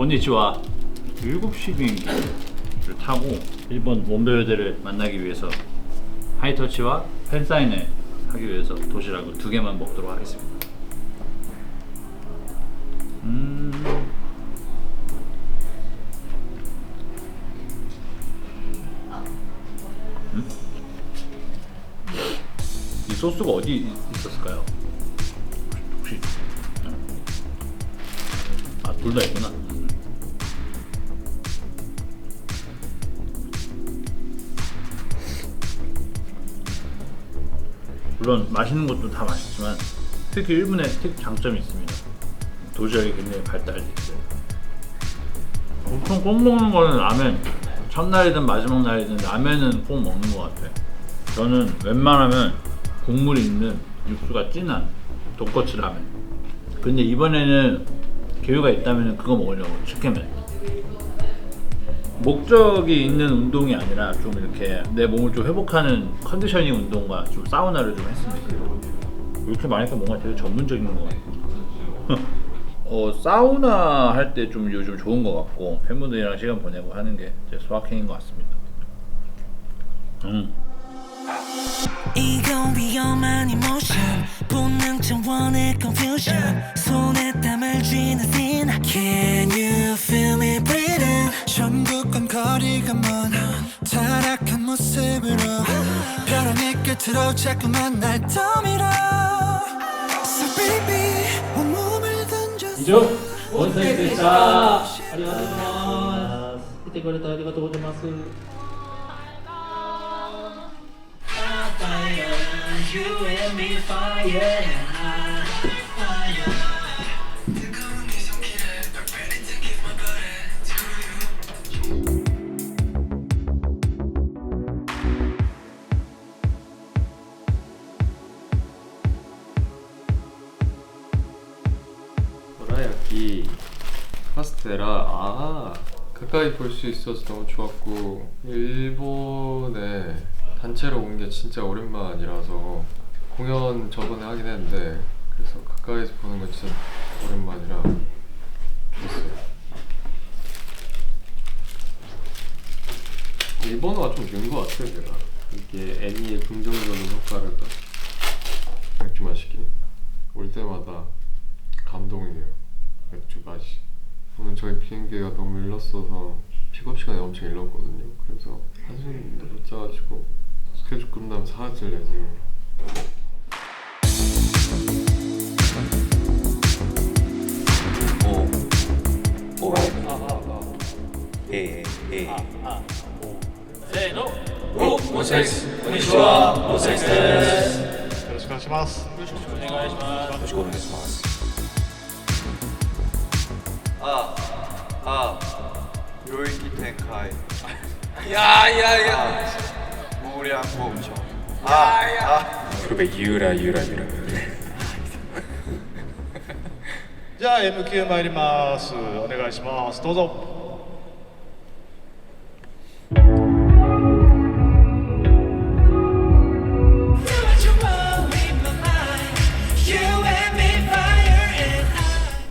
건니치와 7시 비행기를 타고 일본 원배우들을 만나기 위해서 하이터치와 팬사인회 하기 위해서 도시락을 2개만 먹도록 하겠습니다. 이 소스가 어디 있었을까요? 혹시 둘 다 있구나. 물론 맛있는 것도 다 맛있지만 특히 일본의 장점이 있습니다. 도시락이 굉장히 발달돼 있어요. 보통 꼭 먹는 거는 라멘. 첫날이든 마지막 날이든 라멘은 꼭 먹는 것 같아. 저는 웬만하면 국물이 있는 육수가 진한 돈코츠 라멘. 근데 이번에는 기회가 있다면 그거 먹으려고 츠케멘. 목적이 있는 운동이 아니라 좀 이렇게 내 몸을 좀 회복하는 컨디셔닝 운동과 좀 사우나를 좀 했습니다. 이렇게 말하니까 뭔가 되게 전문적인 것 같아요. 사우나 할 때 좀 요즘 좋은 것 같고 팬분들이랑 시간 보내고 하는 게 제 소확행인 것 같습니다. 이건 위험한 이모션 본능 차원의 confusion 손에 땀을 쥐는 scene Can you feel me breathing 전국과 거리가 먼 타락한 모습으로 벼랑의 끝으로 자꾸만 날 떠밀어 So baby 온몸을 던져 以上温泉でしたありがとうございます来てくれてありがとうございます You and me fire 도라야키 카스테라 가까이 볼 수 있어서 너무 좋았고 일본에 단체로 온 게 진짜 오랜만이라서 공연 저번에 하긴 했는데 그래서 가까이서 보는 건 진짜 오랜만이라 좋았어요. 일본어가 좀 는 것 같아요 내가. 이게 애니의 긍정적인 효과를 맥주 마시기 올 때마다 감동이에요. 맥주 맛이. 오늘 저희 비행기가 너무 일렀어서 픽업 시간이 엄청 일렀거든요. 그래서 사진도 못 짜가지고 스케줄 끝나면 사라질 예정이에요. 모세이스 konnichiwa 모세이스ですよろしくお願いします。よろしくお願いします領域展開いや毛量工場ゆらじゃあ MQ 参ります。お願いします。どうぞ。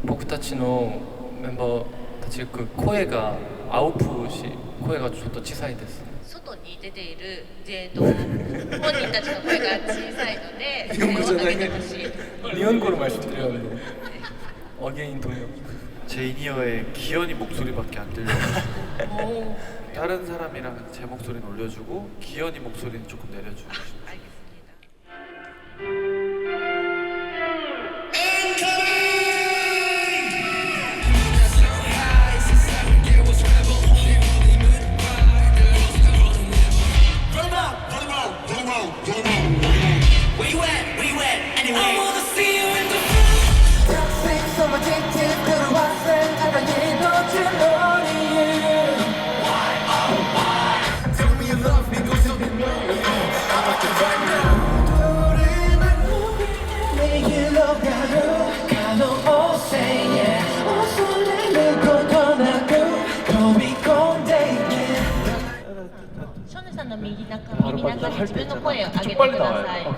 僕たちのメンバーたち声がアウプし声がちょっと小さいです。外に出ている本人たちの声が小さいのでそれを上げてほしい。 일본어를 말씀드렸는데 어게인 동요. 제이니어의 기현이 목소리밖에 안 들려가지고 다른 사람이랑 제 목소리는 올려주고 기현이 목소리는 조금 내려주고 싶어요. 할 때 있잖아. 좀 빨리 나와요.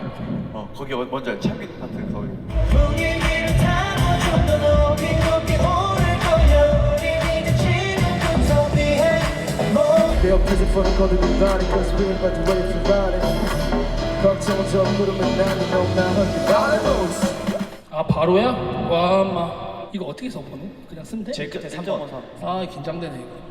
거기 뭔지 알지? 창빈 파트 거기. 붕이 위를 타고 좀더 높이 오를 거야. 우리 이제 옆에서 폰을 거두고 다니 Cause we ain't about to wait for running 걱정은 저 부르면 나는 너무나 hunting 아 바로야? 와 엄마 이거 어떻게 써 번호? 그냥 쓰면 돼? 제일 끝에 3.54. 아 긴장되네 이거.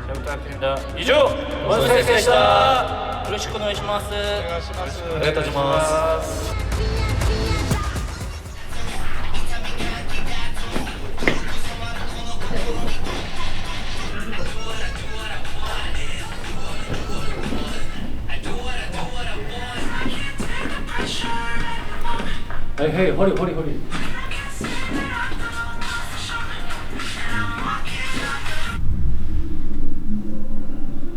잘 부탁드립니다. 以上モンスター X でしたよろしくお願いしますお願いしますありがとうございますHey, hey, hurry, hurry, hurry.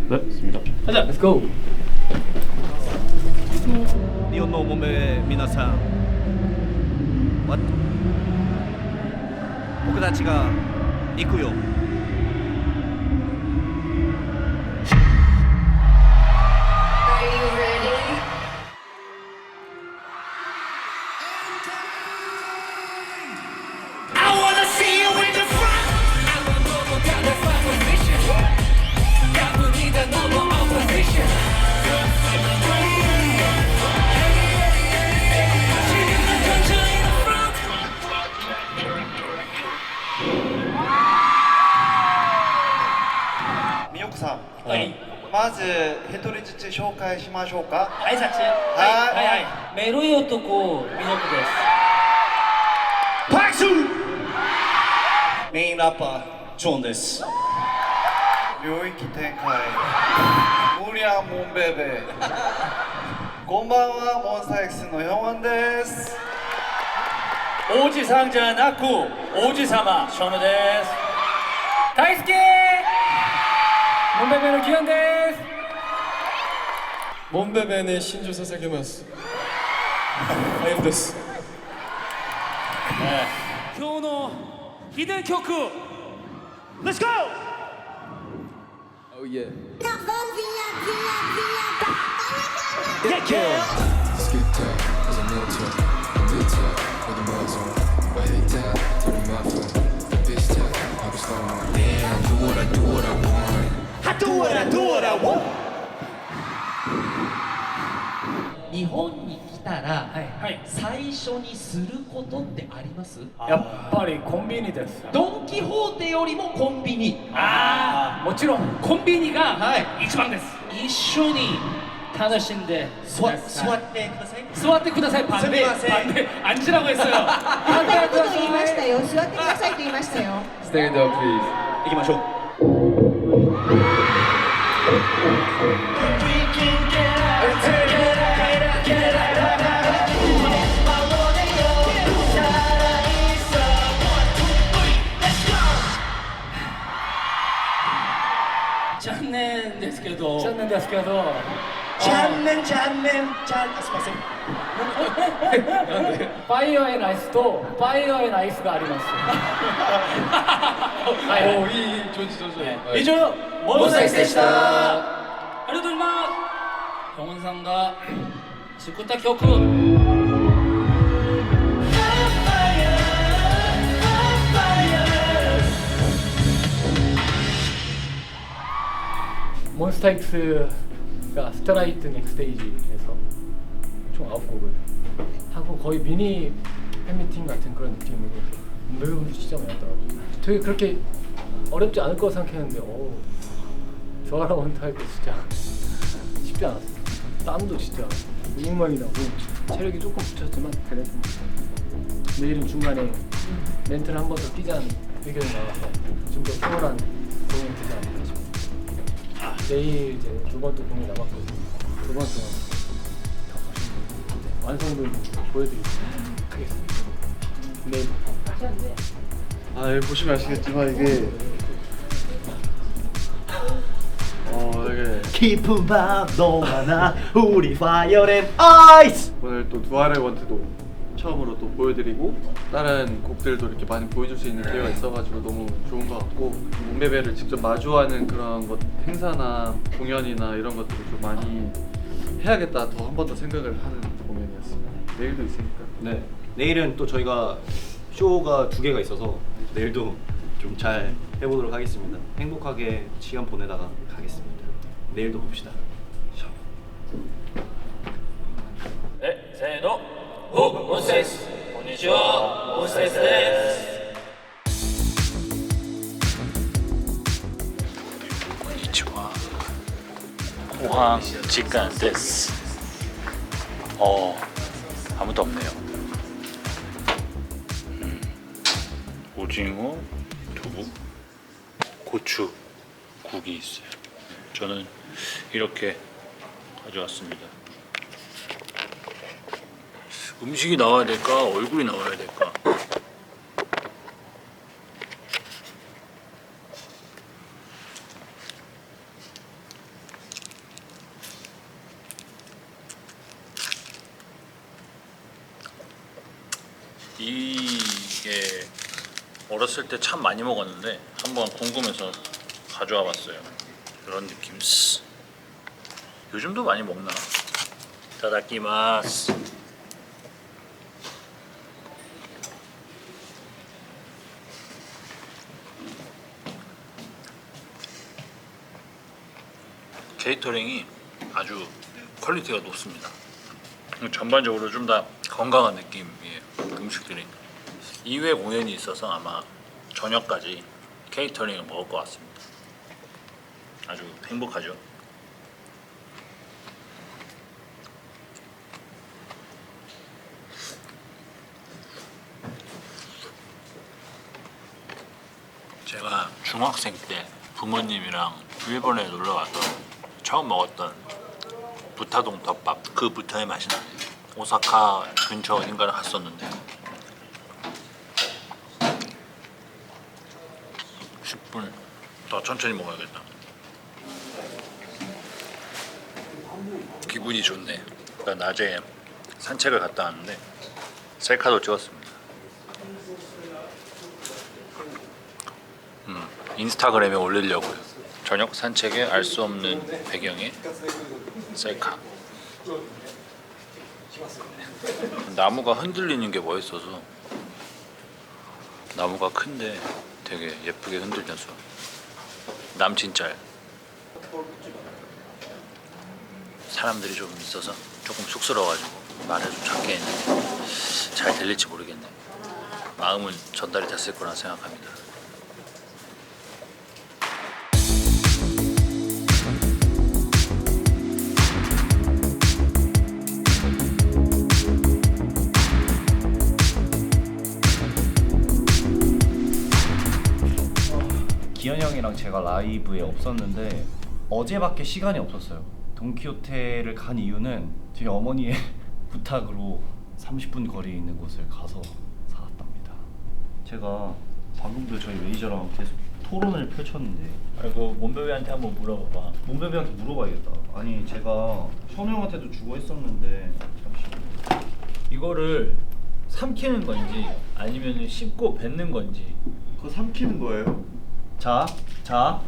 네, 있습니다. 가자, let's go. 日本のおもめ皆さん僕たちが行くよ I wanna see you in the front. I want no more kind of opposition. Yeah, we need no more opposition. 지금 난 전주 in the front. みよこさん、はいまず一人ずつ紹介しましょうか挨拶はいメロい男みのくです拍手メインラッパージョンです領域展開ムリアンモンベベこんばんはモンスター X のヒョンワンです王子さんじゃなく王子様ショノです大好きモンベベのキヨンですモンベベに真珠捧げますあやむです今日のヒデ曲 Let's go! Oh yeah Yeah, yeah. I do what I want 日本に来たら、はい最初にすることってありますやっぱりコンビニですドン・キホーテよりもコンビニもちろんコンビニがはい一番です、一緒に楽しんで座ってください座ってくださいパンですみませんパンで앉으라고 했어요 そんなこと言いましたよ。座ってくださいと言いましたよ。 Stand up please 行きましょう残念ですけど残念ですけど残念すいませんファイアエンアイスとファイアエンアイスがありますはいおいい上手以上モンスター X でしたありがとうございます병원さんが作った曲몬스타엑스가 스트라이트 넥스테이지에서 총 9곡을 하고 거의 미니 팬미팅 같은 그런 느낌으로 음악도 진짜 많이 하더라고요. 되게 그렇게 어렵지 않을 거라 생각했는데 저랑 원투할 때 진짜 쉽지 않았어요. 땀도 진짜 너무 많이 나고 체력이 조금 붙였지만 그래도 내일은 중간에 멘트를 한 번 더 끼자는 의견이 나와서 좀 더 수월한 공연이 되지 않을까 싶습니다. 내일 이제 두 번 또 공연 남았거든요. 두 번 동안 더 멋있는 완성도 보여드리도록 하겠습니다. 내일 여기 보시면 아시겠지만 이게 이게 깊은 밤 동안아 우리 파이어랜 아이스. 오늘 또 두아레 원트도 처음으로 또 보여드리고 다른 곡들도 이렇게 많이 보여줄 수 있는 기회가 있어가지고 너무 좋은 것 같고 몬베베를 직접 마주하는 그런 것 행사나 공연이나 이런 것들을 좀 많이 해야겠다 더 한 번 더 생각을 하는 공연이었습니다. 내일도 있으니까. 네, 내일은 또 저희가 쇼가 2개가 있어서 내일도 좀 잘 해보도록 하겠습니다. 행복하게 시간 보내다가 가겠습니다. 내일도 봅시다. 네, 세노 몬스타엑스 konnichiwa 몬스타엑스ですkonnichiwa 고항 직관 데스. 아무도 없네요. 오징어, 두부, 고추, 국이 있어요. 저는 이렇게 가져왔습니다. 음식이 나와야 될까? 얼굴이 나와야 될까? 이게 어렸을 때 참 많이 먹었는데 한번 궁금해서 가져와 봤어요. 이런 느낌. 요즘도 많이 먹나? 이타다키마스. 케이터링이 아주 퀄리티가 높습니다. 전반적으로 좀 더 건강한 느낌이에요. 음식들이 2회 공연이 있어서 아마 저녁까지 케이터링을 먹을 것 같습니다. 아주 행복하죠. 제가 중학생 때 부모님이랑 일본에 놀러 와서 처음 먹었던 부타동 덮밥, 그 부타의 맛이 나네요. 오사카 근처 어딘가를 갔었는데 10분 더 천천히 먹어야겠다. 기분이 좋네. 그러니까 낮에 산책을 갔다 왔는데 셀카도 찍었습니다. 인스타그램에 올리려고요. 저녁 산책에 알 수 없는 배경에 셀카. 나무가 흔들리는 게 멋있어서. 나무가 큰데 되게 예쁘게 흔들려서. 남친 짤. 사람들이 좀 있어서 조금 쑥스러워가지고 말을 좀 작게 했는데 잘 들릴지 모르겠네. 마음은 전달이 됐을 거라 생각합니다. 기현이 형이랑 제가 라이브에 없었는데 어제밖에 시간이 없었어요. 돈키호테를 간 이유는 저희 어머니의 부탁으로 30분 거리에 있는 곳을 가서 살았답니다. 제가 방금도 저희 매니저랑 계속 토론을 펼쳤는데 아이고 몬베베한테 한번 물어봐봐. 몬베베한테 물어봐야겠다. 아니 제가 현우 형한테도 주고 했었는데 잠시 이거를 삼키는 건지 아니면 씹고 뱉는 건지. 그거 삼키는 거예요? 자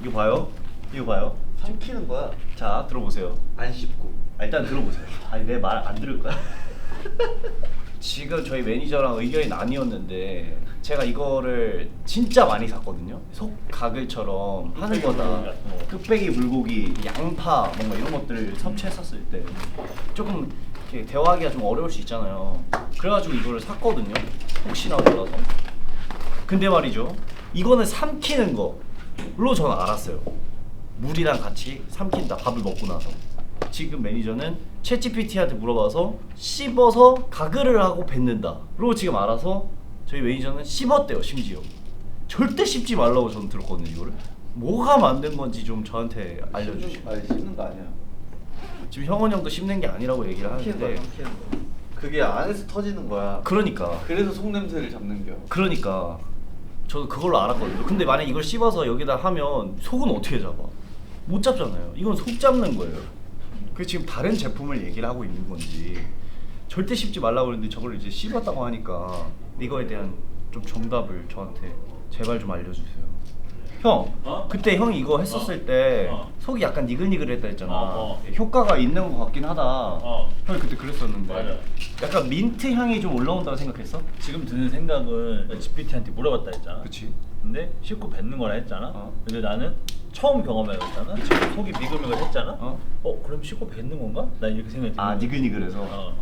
이거 봐요. 이거 봐요. 삼키는 거야. 자 들어보세요. 안 씹고. 일단 들어보세요. 아니 내 말 안 들을 거야? 지금 저희 매니저랑 의견이 나뉘었는데 제가 이거를 진짜 많이 샀거든요. 속가글처럼 하는 거다. 뚝배기 불고기, 양파 뭔가 이런 것들을 섭취했었을 때 조금 이렇게 대화하기가 좀 어려울 수 있잖아요. 그래가지고 이거를 샀거든요. 혹시나 몰라서. 근데 말이죠. 이거는 삼키는 거로 저는 알았어요. 물이랑 같이 삼킨다. 밥을 먹고 나서. 지금 매니저는 챗GPT한테 물어봐서 씹어서 가글을 하고 뱉는다로 지금 알아서 저희 매니저는 씹었대요. 심지어 절대 씹지 말라고 저는 들었거든요. 이거를 뭐가 만든 건지 좀 저한테 알려주시죠. 아니 씹는 거 아니야. 지금 형원 형도 씹는 게 아니라고 얘기를 하는데 그게 안에서 터지는 거야. 그러니까 그래서 속 냄새를 잡는 겨. 그러니까 저도 그걸로 알았거든요. 근데 만약 이걸 씹어서 여기다 하면 속은 어떻게 잡아? 못 잡잖아요. 이건 속 잡는 거예요. 그 지금 다른 제품을 얘기를 하고 있는 건지 절대 씹지 말라고 그랬는데 저걸 이제 씹었다고 하니까 이거에 대한 좀 정답을 저한테 제발 좀 알려주세요. 형, 그때 형이 이거 했었을 때 속이 약간 니글니글했다 했잖아. 효과가 있는 것 같긴 하다. 형이 그때 그랬었는데 맞아. 약간 민트 향이 좀 올라온다고 생각했어? 지금 드는 생각은 GPT한테 물어봤다 했잖아. 그치. 근데 씹고 뱉는 거라 했잖아. 근데 나는 처음 경험해봤잖아. 속이 미글미글했잖아. 그럼 씹고 뱉는 건가? 나 이렇게 생각했지. 아 니글니글해서.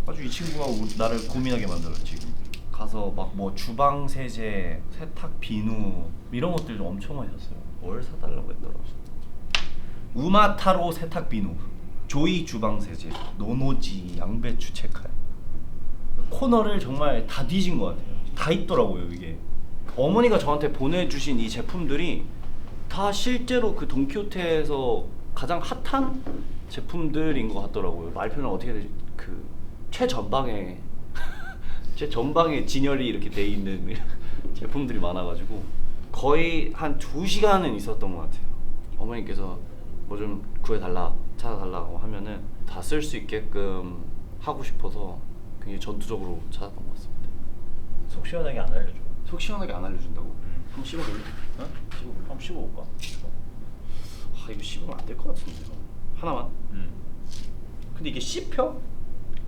아주 이 친구가 나를 고민하게 만들었지. 지금 가서 막 뭐 주방 세제, 세탁 비누 이런 것들 좀 엄청 많이 샀어요. 뭘 사달라고 했더라. 우마타로 세탁 비누, 조이 주방 세제, 노노지 양배추 체칼. 코너를 정말 다 뒤진 것 같아요. 다 있더라고요 이게. 어머니가 저한테 보내주신 이 제품들이 다 실제로 그 돈키호테에서 가장 핫한 제품들인 것 같더라고요. 말표는 어떻게 되지? 그 최전방에 최전방에 진열이 이렇게 돼 있는 제품들이 많아가지고 거의 한 2시간은 있었던 것 같아요. 어머니께서 뭐 좀 구해달라, 찾아달라고 하면은 다 쓸 수 있게끔 하고 싶어서 굉장히 전투적으로 찾았던 것 같습니다. 속 시원하게 안 알려줘. 속 시원하게 안 알려준다고? 한번 씹어볼래? 어? 씹어볼래? 한번 씹어볼까? 아 이거 씹으면 안 될 것 같은데. 하나만? 근데 이게 씹혀?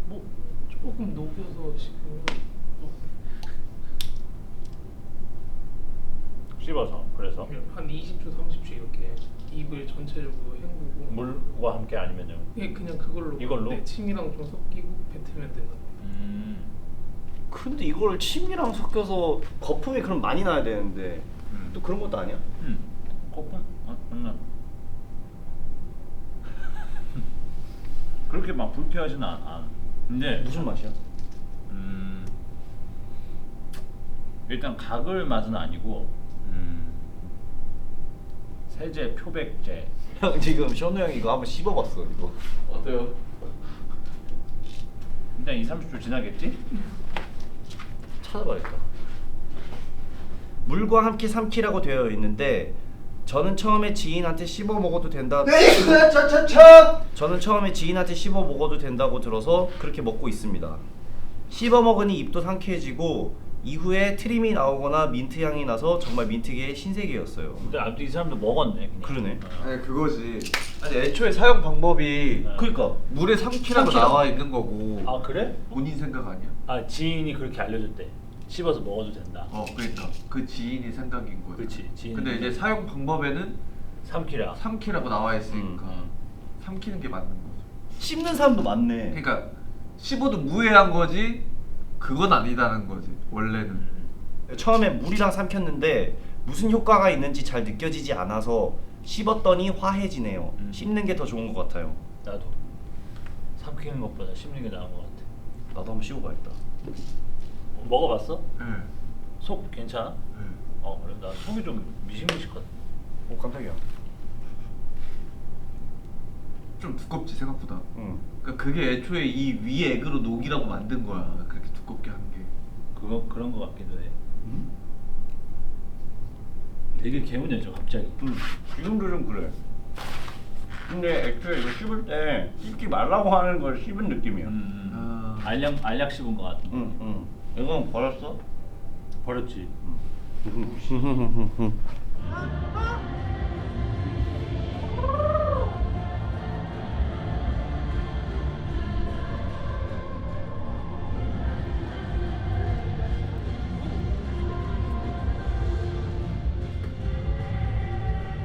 뭐 조금 녹여서 씹으면 씹어서. 그래서 한 20초 30초 이렇게 입을 전체적으로 헹구고 물과 함께 아니면요? 예, 그냥 그걸로 이걸로? 네, 침이랑 좀 섞이고 뱉으면 된다. 근데 이걸 침이랑 섞여서 거품이 그럼 많이 나야 되는데 또 그런 것도 아니야? 거품? 맞나? 그렇게 막 불쾌하지는 않아. 근데 무슨 맛이야? 일단 가글 맛은 아니고 세제 표백제. 형 지금 션우 형이 이거 한번 씹어봤어. 이거 어때요? 일단 2-30초 지나겠지? 찾아봐야겠다. 물과 함께 삼키라고 되어 있는데 저는 처음에 지인한테 씹어 먹어도 된다. 저는 처음에 지인한테 씹어 먹어도 된다고 들어서 그렇게 먹고 있습니다. 씹어 먹으니 입도 상쾌해지고 이후에 트림이 나오거나 민트 향이 나서 정말 민트계의 신세계였어요. 근데 아무튼 이 사람도 먹었네. 그냥. 그러네. 아니 그거지. 아니 애초에 사용 방법이 그러니까 물에 삼키라고 나와 있는 거고. 아 그래? 본인 생각 아니야? 아 지인이 그렇게 알려줬대. 씹어서 먹어도 된다. 그러니까 그 지인이 생각인 거야. 그렇지. 지인. 근데 이제 사용 방법에는 삼키라고 나와 있으니까 삼키는 게 맞는 거죠. 씹는 사람도 많네. 그러니까 씹어도 무해한 거지 그건 아니다는 거지 원래는. 처음에 물이랑 삼켰는데 무슨 효과가 있는지 잘 느껴지지 않아서 씹었더니 화해지네요. 씹는 게 더 좋은 것 같아요. 나도 삼키는 것보다 씹는 게 나은 것 같아. 나도 한번 씹어봐야겠다. 먹어봤어? 네. 속 괜찮아? 네. 그래? 나 속이 좀 미식미식하다. 오 깜짝이야. 좀 두껍지 생각보다. 응. 그러니까 그게 애초에 이 위 액으로 녹이라고 만든 거야. 그렇게 두껍게 한 게. 그런 거 같기도 해. 되게 개운해져 갑자기. 이 정도 좀 그래. 근데 애초에 이거 씹을 때 씹지 말라고 하는 걸 씹은 느낌이야. 알약 씹은 거 같은. 응. 이건 버렸어? 버렸지.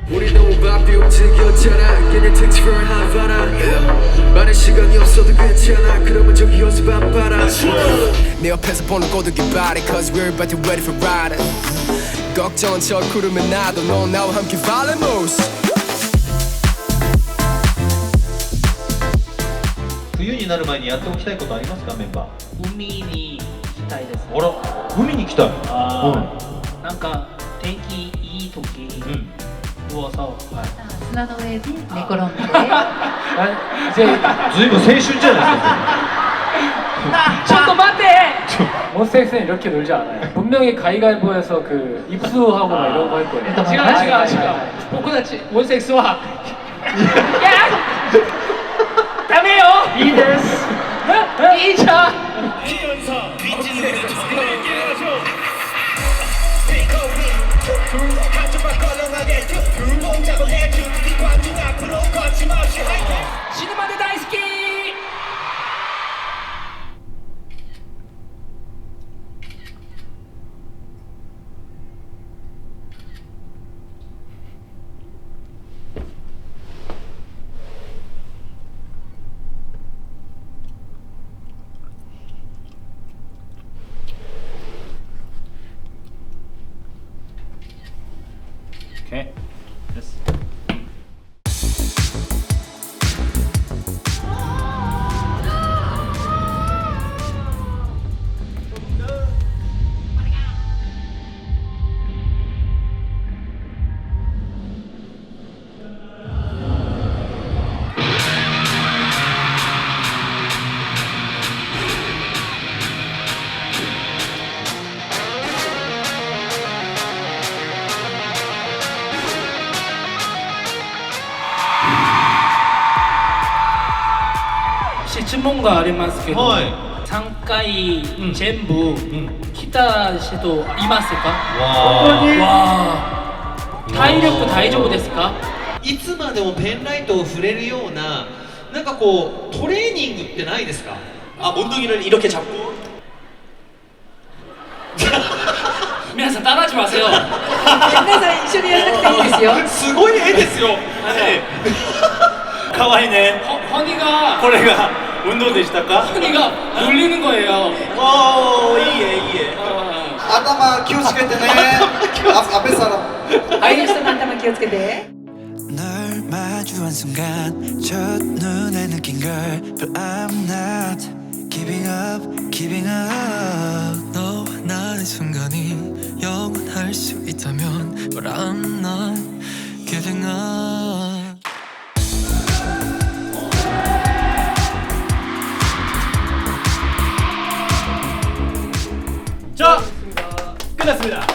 우리 너무 바삐 움직였잖아 그냥 특별한 하바나 많은 시간이 없어도 괜찮아 그러면 저기 연습 안 봐라 내 옆에서 보는 꼬드기 body Cause we're about to ready for riding 걱정은 저 구름에 나도 넌 나와 함께 violent moves 冬になる前にやっておきたいことありますかメンバー海に行きたいですね。あら海に行きたいなんか天気いい時に누워서砂の上で寝転んでずいぶん青春じゃないですかちょっと待って 몬스타엑스는 이렇게 놀지 않아요. 분명히 가위가위보에서 그 입수하고 막 이런 거 할 거예요. 違う僕たちモンスター X はいやダメよいいですいいじゃん 死ぬまで大好き 오케이. 됐어.質問がありますけど、3回全部来た人いますか？わー、体力大丈夫ですか？いつまでもペンライトを触れるようななんかこうトレーニングってないですか？あ、몽둥이를 이렇게 잡고 皆さん따라하지 마세요. 皆さん一緒にやらなくていいですよ。すごい絵ですよ。かわいいね。 허니가 これが運動でしたか？ 허니가 놀리는 거예요. おー、いいえ、いいえ。頭気をつけてね。앞에 사람. ああいう人の頭気をつけて。 널 마주한 순간 첫눈에 느낀 걸 But I'm not giving up, giving up 너와 나의 순간이 영원할 수 있다면 But I'm not giving up 자, 끝났습니다.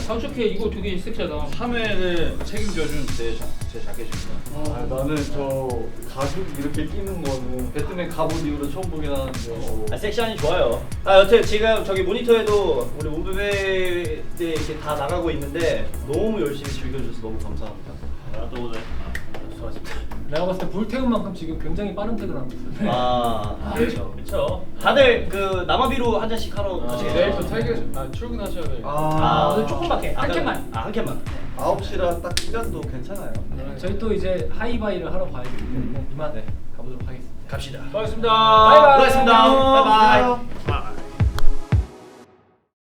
상추케 이거 되게 섹시하다. 3회를 책임져준 제 자켓입니다. 나는 저 가죽 이렇게 끼는 거는 배트맨 갑옷 이후로 처음 보긴 하는데 섹시하니 좋아요. 여튼 지금 저기 모니터에도 우리 몽베베 이렇게 다 나가고 있는데 너무 열심히 즐겨주셔서 너무 감사합니다. 나도 오늘 수고하셨습니다. 내가 봤을 때 불태운 만큼 지금 굉장히 빠른 퇴근하고 있어요. 그렇죠. 그렇죠. 다들 그 남아비로 한 잔씩 하러 가시겠어요? 내일 또 출근하셔야 돼요. 오늘 조금밖에 한 캔만. 한 캔만. 9시라 딱 시간도 괜찮아요. 저희 또 이제 하이바이를 하러 가야 되기 때문에 이만 가보도록 하겠습니다. 갑시다. 수고하셨습니다. 바이바이. 수고하셨습니다. 바이바이.